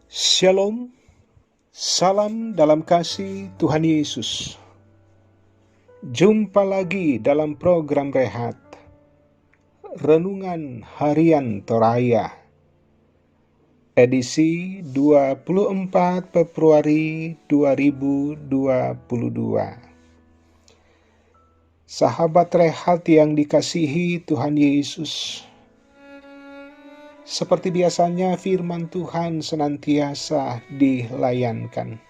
Shalom, salam dalam kasih Tuhan Yesus. Jumpa lagi dalam program Rehat, Renungan Harian Toraya, edisi 24 Februari 2022. Sahabat Rehat yang dikasihi Tuhan Yesus, seperti biasanya firman Tuhan senantiasa dilayankan.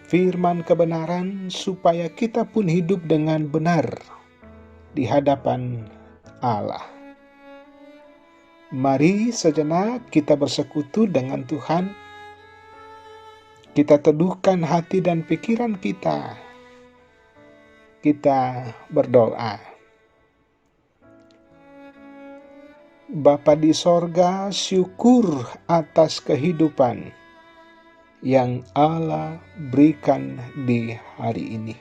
Firman kebenaran supaya kita pun hidup dengan benar di hadapan Allah. Mari sejenak kita bersekutu dengan Tuhan. Kita teduhkan hati dan pikiran kita. Kita berdoa. Bapa di sorga, syukur atas kehidupan yang Allah berikan di hari ini.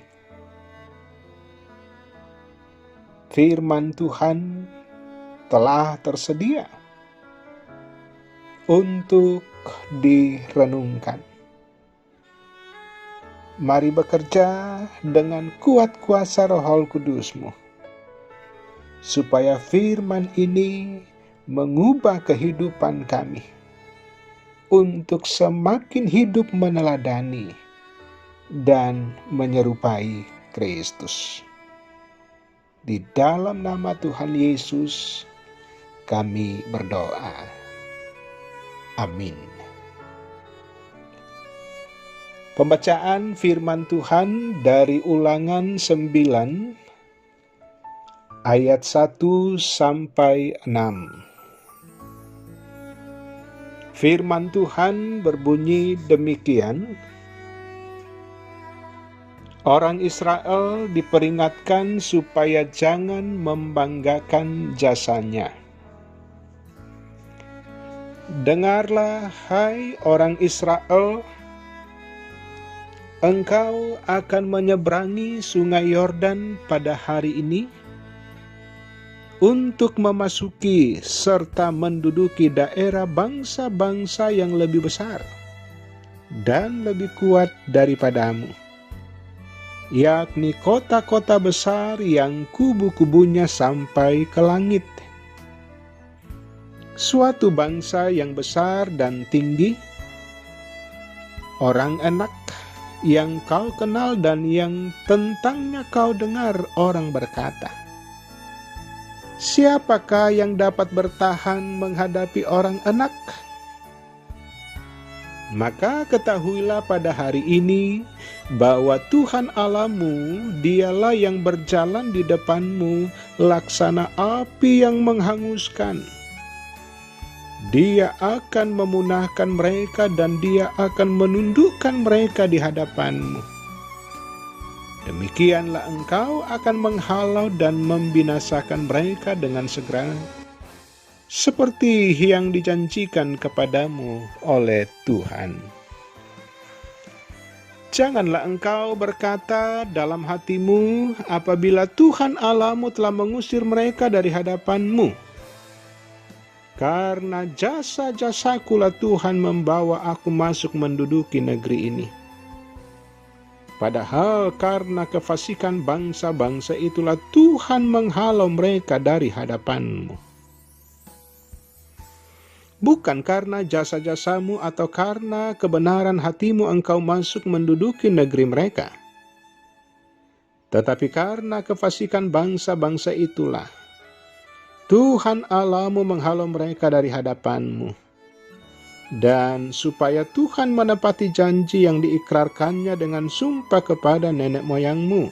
Firman Tuhan telah tersedia untuk direnungkan. Mari bekerja dengan kuat kuasa Roh Kudus-Mu, supaya firman ini mengubah kehidupan kami untuk semakin hidup meneladani dan menyerupai Kristus. Di dalam nama Tuhan Yesus kami berdoa. Amin. Pembacaan firman Tuhan dari Ulangan 9 ayat 1 sampai 6. Firman Tuhan berbunyi demikian. Orang Israel diperingatkan supaya jangan membanggakan jasanya. Dengarlah, hai orang Israel, engkau akan menyeberangi sungai Yordan pada hari ini untuk memasuki serta menduduki daerah bangsa-bangsa yang lebih besar dan lebih kuat daripadamu, yakni kota-kota besar yang kubu-kubunya sampai ke langit. Suatu bangsa yang besar dan tinggi, orang enak yang kau kenal dan yang tentangnya kau dengar orang berkata, siapakah yang dapat bertahan menghadapi orang enak? Maka ketahuilah pada hari ini bahwa Tuhan Allahmu, dialah yang berjalan di depanmu laksana api yang menghanguskan. Dia akan memunahkan mereka dan dia akan menundukkan mereka di hadapanmu. Demikianlah engkau akan menghalau dan membinasakan mereka dengan segera, seperti yang dijanjikan kepadamu oleh Tuhan. Janganlah engkau berkata dalam hatimu apabila Tuhan Allahmu telah mengusir mereka dari hadapanmu, karena jasa-jasakulah Tuhan membawa aku masuk menduduki negeri ini. Padahal karena kefasikan bangsa-bangsa itulah Tuhan menghalau mereka dari hadapanmu. Bukan karena jasa-jasamu atau karena kebenaran hatimu engkau masuk menduduki negeri mereka. Tetapi karena kefasikan bangsa-bangsa itulah Tuhan Allahmu menghalau mereka dari hadapanmu. Dan supaya Tuhan menepati janji yang diikrarkannya dengan sumpah kepada nenek moyangmu,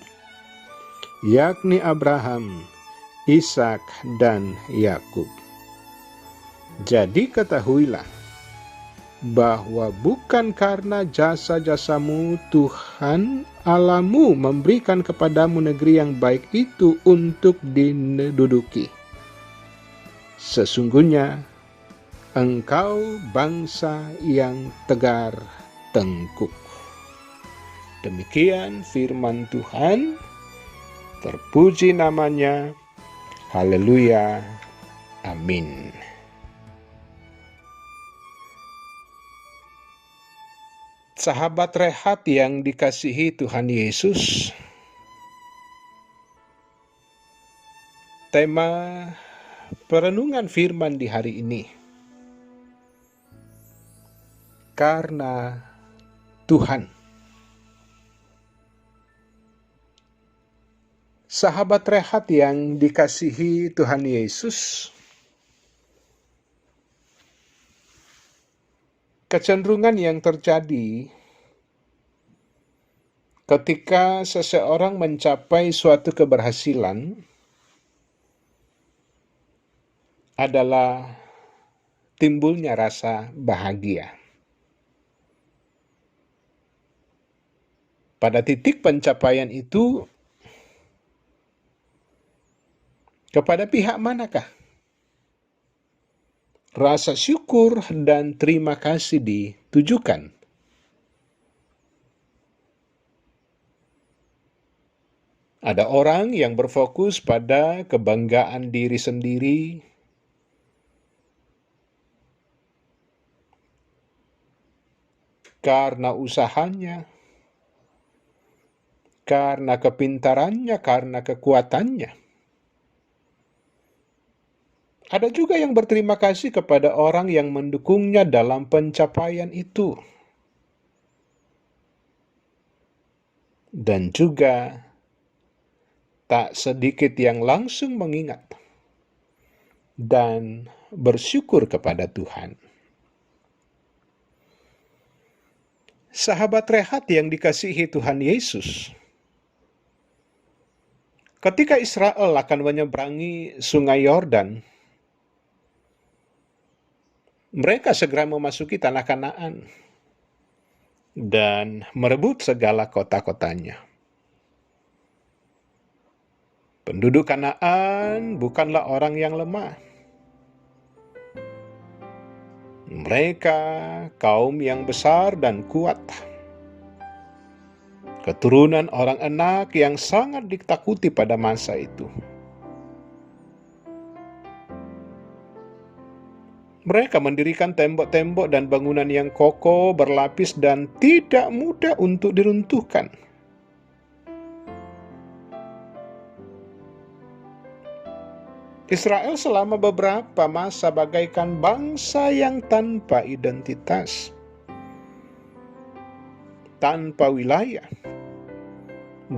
yakni Abraham, Ishak, dan Yakub. Jadi ketahuilah bahwa bukan karena jasa-jasamu Tuhan Allahmu memberikan kepadamu negeri yang baik itu untuk diduduki. Sesungguhnya engkau bangsa yang tegar tengkuk. Demikian firman Tuhan. Terpuji namanya. Haleluya. Amin. Sahabat rehat yang dikasihi Tuhan Yesus, tema perenungan firman di hari ini, karena Tuhan. Sahabat rehat yang dikasihi Tuhan Yesus, kecenderungan yang terjadi ketika seseorang mencapai suatu keberhasilan adalah timbulnya rasa bahagia. Pada titik pencapaian itu, kepada pihak manakah rasa syukur dan terima kasih ditujukan? Ada orang yang berfokus pada kebanggaan diri sendiri, karena usahanya, karena kepintarannya, karena kekuatannya. Ada juga yang berterima kasih kepada orang yang mendukungnya dalam pencapaian itu. Dan juga tak sedikit yang langsung mengingat dan bersyukur kepada Tuhan. Sahabat rehat yang dikasihi Tuhan Yesus, ketika Israel akan menyeberangi Sungai Yordan, mereka segera memasuki tanah Kanaan dan merebut segala kota-kotanya. Penduduk Kanaan bukanlah orang yang lemah. Mereka kaum yang besar dan kuat. Keturunan orang Enak yang sangat ditakuti pada masa itu. Mereka mendirikan tembok-tembok dan bangunan yang kokoh, berlapis, dan tidak mudah untuk diruntuhkan. Israel selama beberapa masa bagaikan bangsa yang tanpa identitas, tanpa wilayah,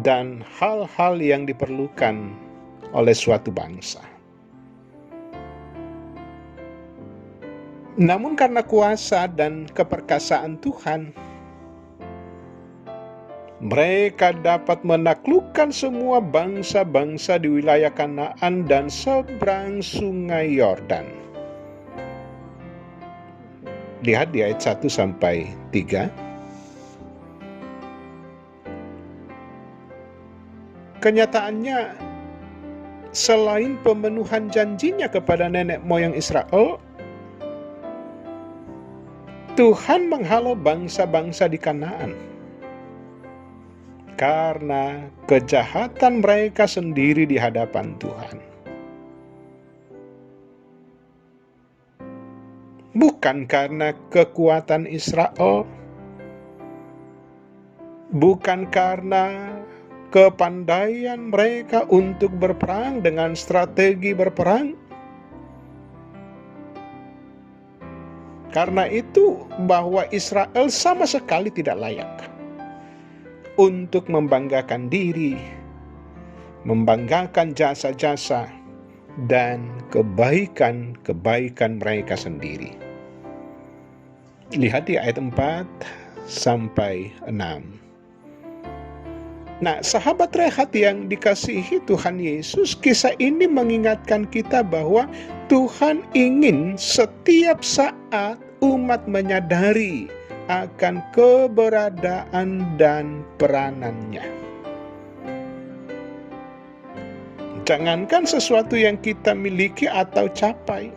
dan hal-hal yang diperlukan oleh suatu bangsa. Namun karena kuasa dan keperkasaan Tuhan, mereka dapat menaklukkan semua bangsa-bangsa di wilayah Kanaan dan seberang Sungai Yordan. Lihat di ayat 1-3. Kenyataannya, selain pemenuhan janjinya kepada nenek moyang Israel, Tuhan menghalau bangsa-bangsa di Kanaan karena kejahatan mereka sendiri di hadapan Tuhan. Bukan karena kekuatan Israel, bukan karena kepandaian mereka untuk berperang dengan strategi berperang. Karena itu bahwa Israel sama sekali tidak layak untuk membanggakan diri, membanggakan jasa-jasa dan kebaikan-kebaikan mereka sendiri. Lihat di ayat 4-6. Nah, sahabat rehat yang dikasihi Tuhan Yesus, kisah ini mengingatkan kita bahwa Tuhan ingin setiap saat umat menyadari akan keberadaan dan peranannya. Jangankan sesuatu yang kita miliki atau capai,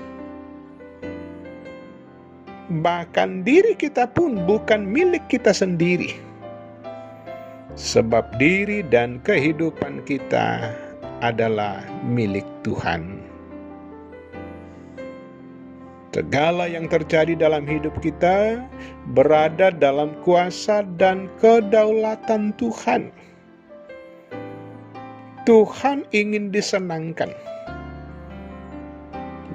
bahkan diri kita pun bukan milik kita sendiri. Sebab diri dan kehidupan kita adalah milik Tuhan. Segala yang terjadi dalam hidup kita berada dalam kuasa dan kedaulatan Tuhan. Tuhan ingin disenangkan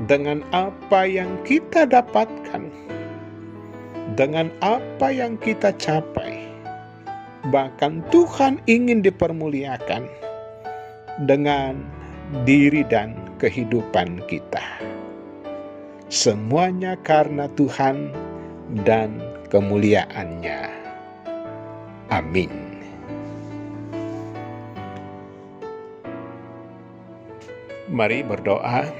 dengan apa yang kita dapatkan, dengan apa yang kita capai. Bahkan Tuhan ingin dipermuliakan dengan diri dan kehidupan kita. Semuanya karena Tuhan dan kemuliaan-Nya. Amin. Mari berdoa.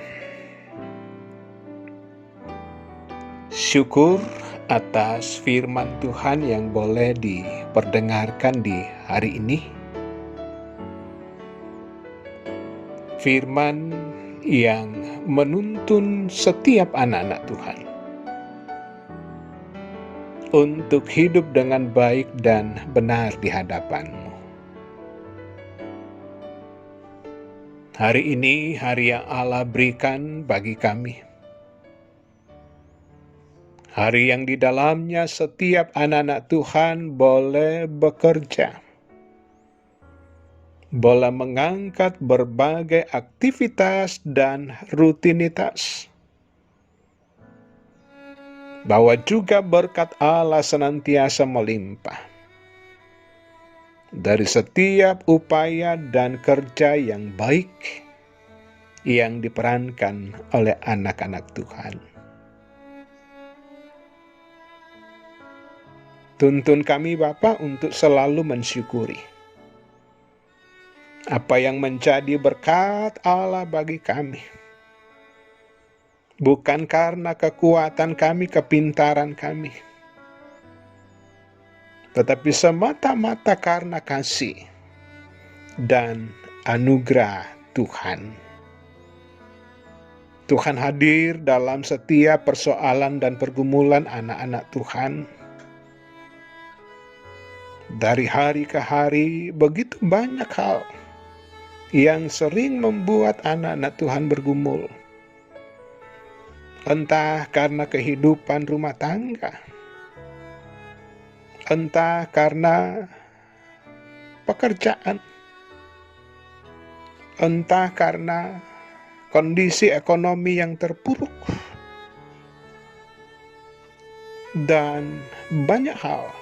Syukur atas firman Tuhan yang boleh diperdengarkan di hari ini. Firman yang menuntun setiap anak-anak Tuhan untuk hidup dengan baik dan benar di hadapan-Mu. Hari ini hari yang Allah berikan bagi kami. Hari yang di dalamnya setiap anak-anak Tuhan boleh bekerja, boleh mengangkat berbagai aktivitas dan rutinitas, bahwa juga berkat Allah senantiasa melimpah dari setiap upaya dan kerja yang baik yang diperankan oleh anak-anak Tuhan. Tuntun kami Bapa untuk selalu mensyukuri apa yang menjadi berkat Allah bagi kami. Bukan karena kekuatan kami, kepintaran kami, tetapi semata-mata karena kasih dan anugerah Tuhan. Tuhan hadir dalam setiap persoalan dan pergumulan anak-anak Tuhan. Dari hari ke hari begitu banyak hal yang sering membuat anak-anak Tuhan bergumul. Entah karena kehidupan rumah tangga, entah karena pekerjaan, entah karena kondisi ekonomi yang terpuruk, dan banyak hal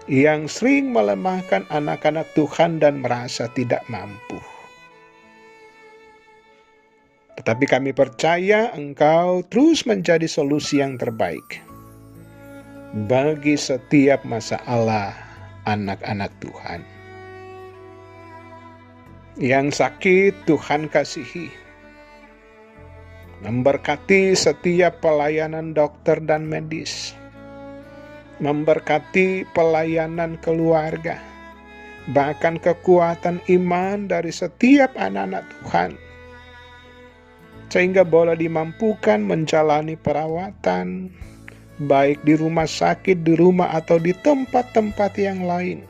yang sering melemahkan anak-anak Tuhan dan merasa tidak mampu. Tetapi kami percaya Engkau terus menjadi solusi yang terbaik bagi setiap masalah anak-anak Tuhan. Yang sakit Tuhan kasihi, memberkati setiap pelayanan dokter dan medis, memberkati pelayanan keluarga, bahkan kekuatan iman dari setiap anak-anak Tuhan, sehingga boleh dimampukan menjalani perawatan, baik di rumah sakit, di rumah atau di tempat-tempat yang lain.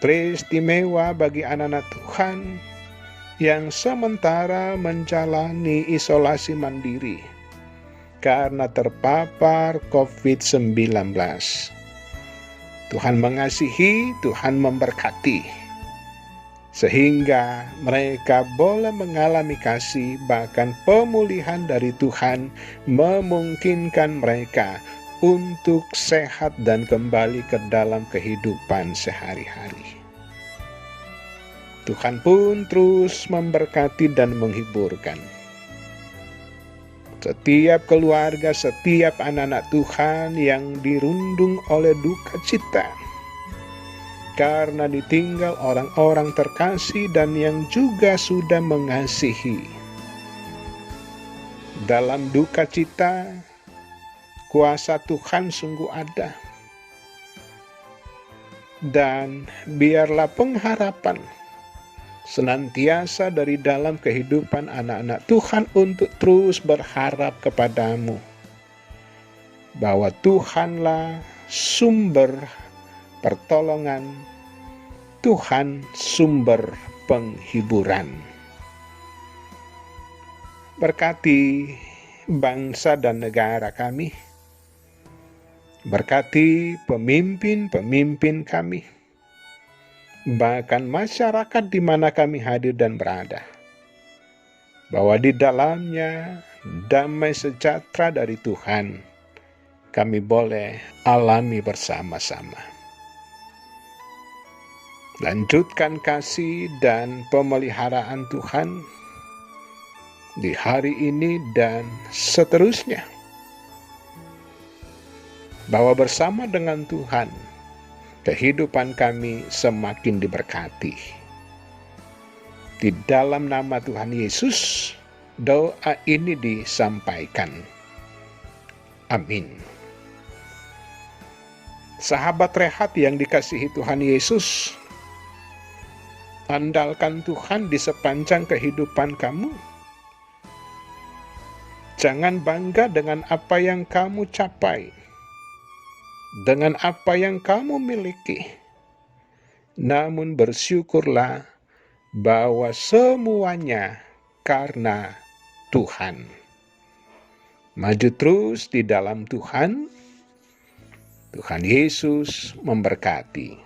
Teristimewa bagi anak-anak Tuhan yang sementara menjalani isolasi mandiri karena terpapar COVID-19. Tuhan mengasihi, Tuhan memberkati, sehingga mereka boleh mengalami kasih, bahkan pemulihan dari Tuhan memungkinkan mereka untuk sehat dan kembali ke dalam kehidupan sehari-hari. Tuhan pun terus memberkati dan menghiburkan setiap keluarga, setiap anak-anak Tuhan yang dirundung oleh duka cita karena ditinggal orang-orang terkasih dan yang juga sudah mengasihi. Dalam duka cita, kuasa Tuhan sungguh ada. Dan biarlah pengharapan senantiasa dari dalam kehidupan anak-anak Tuhan untuk terus berharap kepadamu, bahwa Tuhanlah sumber pertolongan, Tuhan sumber penghiburan. Berkati bangsa dan negara kami. Berkati pemimpin-pemimpin kami, bahkan masyarakat di mana kami hadir dan berada, bahwa di dalamnya damai sejahtera dari Tuhan kami boleh alami bersama-sama. Lanjutkan kasih dan pemeliharaan Tuhan di hari ini dan seterusnya, bahwa bersama dengan Tuhan kehidupan kami semakin diberkati. Di dalam nama Tuhan Yesus doa ini disampaikan. Amin. Sahabat Rehat yang dikasihi Tuhan Yesus, andalkan Tuhan di sepanjang kehidupan kamu. Jangan bangga dengan apa yang kamu capai, dengan apa yang kamu miliki. Namun bersyukurlah bahwa semuanya karena Tuhan. Maju terus di dalam Tuhan. Tuhan Yesus memberkati.